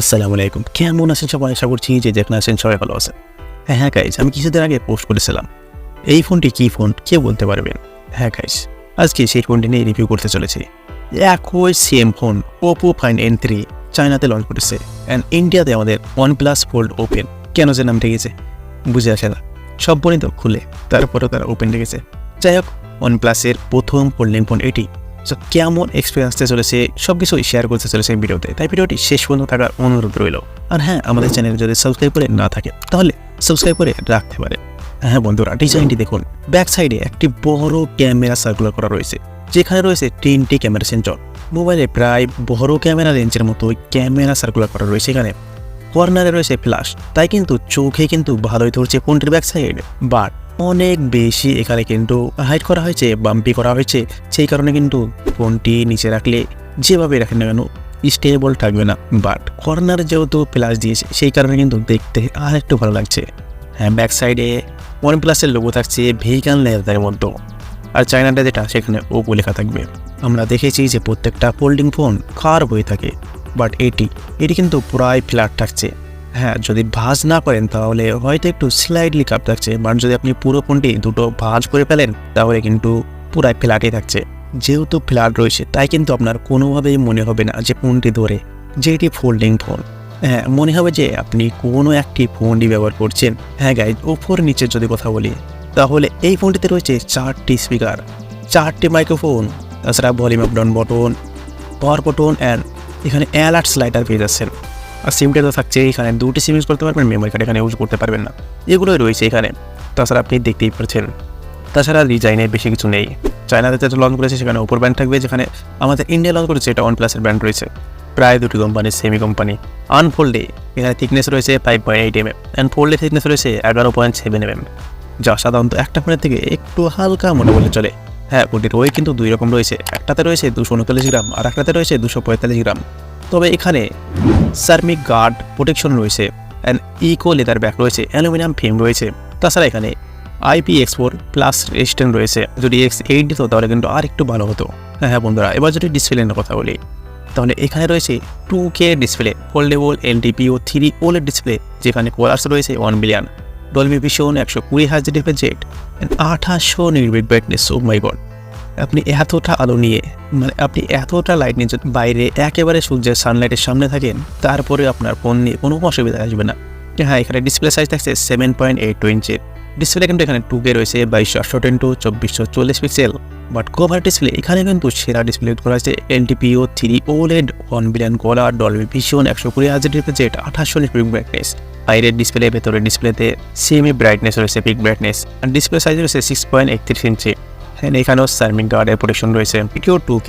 আসসালামু আলাইকুম, কেমন আছেন সবাই? আশা করছি যে যেখানে আছেন সবাই ভালো আছেন। হ্যাঁ গাইজ, আমি কিছুদিন আগে পোস্ট করেছিলাম এই ফোনটি কী ফোন কে বলতে পারবেন। হ্যাঁ গাইজ, আজকে সেই ফোনটি নিয়ে রিভিউ করতে চলেছি। একই same phone Oppo fine N3 চায়নাতে লঞ্চ করেছে অ্যান্ড ইন্ডিয়াতে আমাদের OnePlus Fold ওপেন। কেন যে নাম রেখেছে বুঝে আসে না, সব বলি তো খুলে, তারপরেও তারা ওপেন রেখেছে। যাই হোক, OnePlus-এর প্রথম ফোল্ডিং ফোন এটি। সো কেমন এক্সপিরিয়েন্স চলেছে সব কিছুই শেয়ার করতে চলেছে এই ভিডিওতে, তাই ভিডিওটি শেষ পর্যন্ত থাকার অনুরোধ রইল। আর হ্যাঁ, আমাদের চ্যানেল যদি সাবস্ক্রাইব করে না থাকে তাহলে সাবস্ক্রাইব করে রাখতে পারে। হ্যাঁ বন্ধুরা, ডিজাইনটি দেখুন। ব্যাক সাইডে একটি বড় ক্যামেরা সার্কুলার করা রয়েছে, যেখানে রয়েছে 3টি ক্যামেরা সেন্সর। মোবাইলে প্রায় বড় ক্যামেরা লেন্সের মতো ক্যামেরা সার্কুলার করা রয়েছে। এখানে কর্নারে রয়েছে ফ্ল্যাশ, তাই কিন্তু চোখে কিন্তু ভালোই ধরছে ফোনটির ব্যাক সাইড, বাট অনেক বেশি এখানে কিন্তু হাইড করা হয়েছে, বাম্পি করা হয়েছে। সেই কারণে কিন্তু ফোনটি নিচে রাখলে যেভাবে রাখেন না কেন স্টেবল থাকবে না। বাট কর্নারে যেহেতু ফ্ল্যাশ দিয়েছে সেই কারণে কিন্তু দেখতে আর একটু ভালো লাগছে। হ্যাঁ, ব্যাক সাইডে OnePlus-এর লোগো থাকছে ভেহিক্যাল লেদারের মতো, আর চায়নাটা যেটা সেখানে ওপো লেখা থাকবে। আমরা দেখেছি যে প্রত্যেকটা ফোল্ডিং ফোন কার্ভ হয়ে থাকে, বাট এটি কিন্তু প্রায় ফ্ল্যাট থাকছে। হ্যাঁ, যদি ভাঁজ না করেন তাহলে হয়তো একটু স্লাইডলি কাপ থাকছে, বাট যদি আপনি পুরো ফোনটি দুটো ভাঁজ করে ফেলেন তাহলে কিন্তু পুরাই ফ্ল্যাটই থাকছে। যেহেতু ফ্ল্যাট রয়েছে তাই কিন্তু আপনার কোনোভাবেই মনে হবে না যে ফোনটি ধরে যে এটি ফোল্ডিং ফোন। হ্যাঁ, মনে হবে যে আপনি কোনো একটি ফোনটি ব্যবহার করছেন। হ্যাঁ গাইজ, ওপোর নিচে যদি কথা বলি তাহলে এই ফোনটিতে রয়েছে 4টি স্পিকার, 4টি মাইক্রোফোন, তাছাড়া volume up down button, power button and এখানে অ্যালার্ট স্লাইডার পেয়ে যাচ্ছেন। আর সিমটা তো থাকছে, এখানে 2টি সিম ইউজ করতে পারবেন, মেমোরি কার্ড এখানে ইউজ করতে পারবেন না, এগুলোই রয়েছে এখানে। তাছাড়া আপনি দেখতেই পাচ্ছেন, তাছাড়া ডিজাইনে বেশি কিছু নেই। চায়নাতে যেটা লঞ্চ করেছে সেখানে ওপোর ব্র্যান্ড থাকবে, যেখানে আমাদের ইন্ডিয়া লঞ্চ করেছে এটা OnePlus-এর ব্র্যান্ড রয়েছে। প্রায় দুটি কোম্পানি, সেমি কোম্পানি। আনফোল্ডে এখানে থিকনেস রয়েছে 5.8 mm অ্যান্ড ফোল্ডে থিকনেস রয়েছে 11.7 mm, যা সাধারণত একটা ফোনের থেকে একটু হালকা মনে বলে চলে। হ্যাঁ, ফোনটির ওয়েট কিন্তু দুই রকম রয়েছে, একটাতে রয়েছে 239 গ্রাম আর একটাতে রয়েছে 245 গ্রাম। তবে এখানে সার্মিক গার্ড প্রোটেকশন রয়েছে অ্যান্ড ইকো লেদার ব্যাক রয়েছে, অ্যালুমিনিয়াম ফ্রেম রয়েছে। তাছাড়া এখানে IPX4+ রেজিস্ট্যান্ট রয়েছে। যদি X8 দিত তাহলে কিন্তু আর একটু ভালো হতো। হ্যাঁ বন্ধুরা, এবার যদি ডিসপ্লে নিয়ে কথা বলি তাহলে এখানে রয়েছে 2K display, foldable LTPO 3 OLED display, যেখানে কালার্স রয়েছে 1 billion, Dolby vision, 120 Hz refresh rate, 2800 nit brightness. Oh my God, আপনি এতটা আলো নিয়ে, মানে আপনি এতটা লাইট নিয়ে যদি বাইরে একেবারে সূর্যের সানলাইটের সামনে থাকেন তারপরে আপনার ফোন নিয়ে কোনো অসুবিধা আসবে না। হ্যাঁ, এখানে ডিসপ্লে সাইজ থাকছে 7.82 ইঞ্চির ডিসপ্লে, কিন্তু এখানে 2K রয়েছে 2200x 2440 pixel. But cover display এখানে কিন্তু সেরা ডিসপ্লে করা হয়েছে LTPO 3 OLED, 1 billion colour, Dolby vision, 120 Hz refresh rate, 2800 nit peak brightness. বাইরের ডিসপ্লে, ভেতরের ডিসপ্লেতে সেমি ব্রাইটনেস রয়েছে, পিক ব্রাইটনেস, আর ডিসপ্লে সাইজ রয়েছে 6.31 ইঞ্চি। হ্যাঁ, এখানেও সার্মিক গার্ডের প্রোটেকশন রয়েছে। এটিও 2K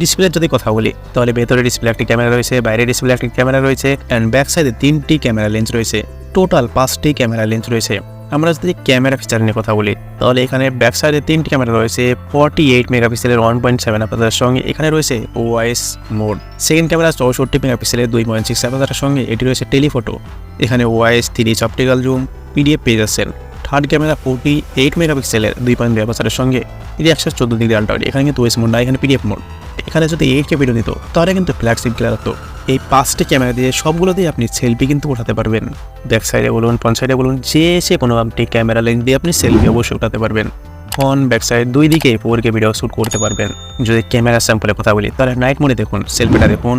ডিসপ্লে যদি কথা বলি তাহলে ভেতরে ডিসপ্লে একটি ক্যামেরা রয়েছে, বাইরের ডিসপ্লে একটি ক্যামেরা রয়েছে অ্যান্ড ব্যাক সাইডে 3টি ক্যামেরা লেন্স রয়েছে, টোটাল 5টি ক্যামেরা লেন্স রয়েছে। আমরা যদি ক্যামেরা ফিচার নিয়ে কথা বলি তাহলে এখানে ব্যাক সাইডে 3টি ক্যামেরা রয়েছে, 48 মেগাপিক্সেলের 1.7 আপারচারের সঙ্গে এখানে রয়েছে OIS মোড। সেকেন্ড ক্যামেরা 64 মেগাপিক্সেলের 2.6 আপারচারের সঙ্গে এটি রয়েছে টেলিফটো, এখানে OIS 3 অপটিক্যাল জুম, PDF পেয়ে যাচ্ছেন। থার্ড ক্যামেরা 48 মেগাপিক্সেলের 2.2 আপারচারের সঙ্গে এটি 114 ডিগ্রি আল্ট্রা, এখানে কিন্তু OIS মোড না, এখানে PDF মোড। এখানে যদি 8K ভিডিও দিত তাহলে কিন্তু ফ্ল্যাগশিপ ক্লিয়ার হতো। এই 5টি ক্যামেরা দিয়ে সবগুলো দিয়ে আপনি সেলফি কিন্তু উঠাতে পারবেন। ব্যাক সাইডে বলুন, ফ্রন্ট সাইডে বলুন, যে কোনো আপনি ক্যামেরা লেন্স দিয়ে আপনি সেলফি অবশ্যই উঠাতে পারবেন। ফ্রন্ট ব্যাক সাইড দুই দিকে 4K ভিডিও শ্যুট করতে পারবেন। যদি ক্যামেরা স্যাম্পলের কথা বলি তাহলে নাইট মোডে দেখুন, সেলফিটা দেখুন,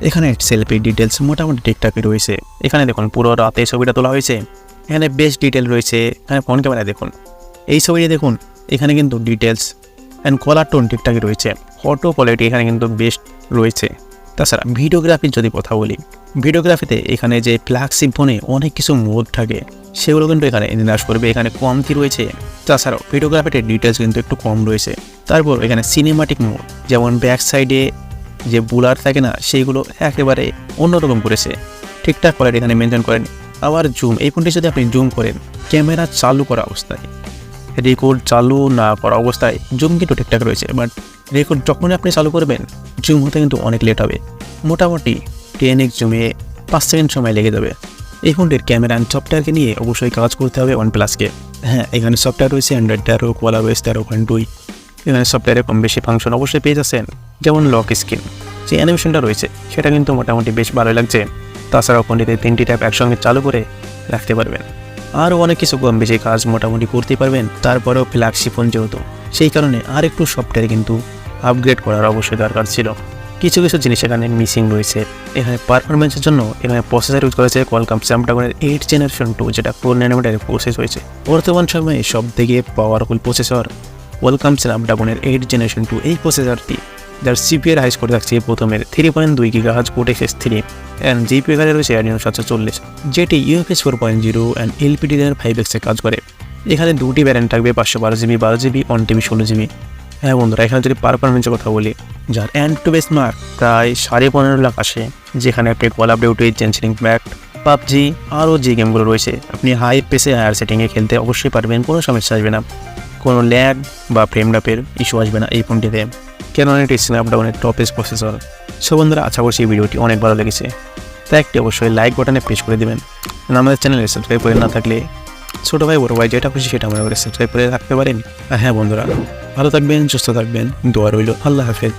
এখানে সেলফি ডিটেলস মোটামুটি ঠিকঠাকই রয়েছে। এখানে দেখুন পুরো রাতে ছবিটা তোলা হয়েছে, এখানে বেস্ট ডিটেল রয়েছে। এখানে ফ্রন্ট ক্যামেরা দেখুন, এই ছবিটা দেখুন, এখানে কিন্তু ডিটেলস অ্যান্ড কালার টোন ঠিকঠাকই রয়েছে। ফটো কোয়ালিটি এখানে কিন্তু বেস্ট রয়েছে। তাছাড়া ভিডিওগ্রাফির যদি কথা বলি, ভিডিওগ্রাফিতে এখানে যে ফ্ল্যাগশিপ ফোনে অনেক কিছু মোড থাকে সেগুলো কিন্তু এখানে এনহান্স করবে, এখানে কমতি রয়েছে। তাছাড়াও ভিডিওগ্রাফিতে ডিটেলস কিন্তু একটু কম রয়েছে। তারপর এখানে সিনেমাটিক মোড, যেমন ব্যাক সাইডে যে বুলার থাকে না সেইগুলো একেবারে অন্যরকম করেছে, ঠিকঠাক কোয়ালিটি এখানে মেনটেন করেন। আবার জুম, এই ফোনটি যদি আপনি জুম করেন ক্যামেরা চালু করা অবস্থায়, রেকর্ড চালু না করা অবস্থায় জুম কিন্তু ঠিকঠাক রয়েছে, বাট রেকর্ড যখনই আপনি চালু করবেন জুম হতে কিন্তু অনেক লেট হবে। মোটামুটি 10x জুমে 5 সেকেন্ড সময় লেগে যাবে। এই ফোনটির ক্যামেরা অ্যান্ড সফটওয়্যারকে নিয়ে অবশ্যই কাজ করতে হবে OnePlus-কে। হ্যাঁ, এখানে সফটওয়্যার রয়েছে Android 13, কোয়ালকম OS 13.2। এখানে সফটওয়্যারে কম বেশি ফাংশন অবশ্যই পেয়ে যাচ্ছেন, যেমন লক স্ক্রিন, যে অ্যানিমেশনটা রয়েছে সেটা কিন্তু মোটামুটি বেশ ভালোই লাগছে। তাছাড়াও ফোনটিতে 3টি ট্যাব একসঙ্গে চালু করে রাখতে পারবেন। আরও অনেক কিছু কম বেশি কাজ মোটামুটি করতে পারবেন। তারপরেও ফ্ল্যাগশিপ ফোন যেহেতু, সেই কারণে আর একটু সফটওয়্যার কিন্তু আপগ্রেড করার অবশ্যই দরকার ছিল। কিছু কিছু জিনিস এখানে মিসিং রয়েছে। এখানে পারফরমেন্সের জন্য এখানে প্রসেসর ইউজ করেছে কোয়ালকম স্ন্যাপড্রাগনের 8 জেনারেশন 2, যেটা 4 ন্যানোমিটারের প্রসেস হয়েছে। বর্তমান সময়ে সব থেকে পাওয়ারফুল প্রসেসর কোয়ালকম স্ন্যাপড্রাগনের 8 জেনারেশন 2 এই প্রসেসরটি, যার সিপিইউ হাই স্কোর থাকছে প্রথমের 3.2 GHz কোটেক্স 3 অ্যান্ড জিপিইউ এখানে রয়েছে Adreno 740, যেটি UFS 4.0 অ্যান্ড LPDDR5X কাজ করে। এখানে দুটি ভ্যারিয়েন্ট থাকবে, 512GB 12GB, 1TB 16GB। হ্যাঁ বন্ধুরা, এখানে যদি পারফরমেন্সের কথা বলি, যার এন্ড টু বেস মার্ক প্রায় 15.5 লাখ আসে, যেখানে আপনি call of duty, Genshin Impact, PUBG আরও যে গেমগুলো রয়েছে আপনি হাই পেসে হায়ার সেটিংয়ে খেলতে অবশ্যই পারবেন, কোনো সমস্যা আসবে না, কোনো ল্যাগ বা ফ্রেম ড্রপের ইস্যু আসবে না এই ফোনটিতে, কেন এটি স্ন্যাপড্রাগনের টপেস্ট প্রসেসর। সো বন্ধুরা, আশা করছি এই ভিডিওটি অনেক ভালো লেগেছে, তাই একটি অবশ্যই লাইক বাটনে প্রেস করে দেবেন। আমাদের চ্যানেলে সাবস্ক্রাইব করে না থাকলে ছোটো ভাই বড় ভাই যেটা খুশি সেটা মনে করে সাবস্ক্রাইব করে রাখতে পারেন। আর হ্যাঁ বন্ধুরা, ভালো থাকবেন, সুস্থ থাকবেন, দোয়া রইল। আল্লাহ হাফেজ।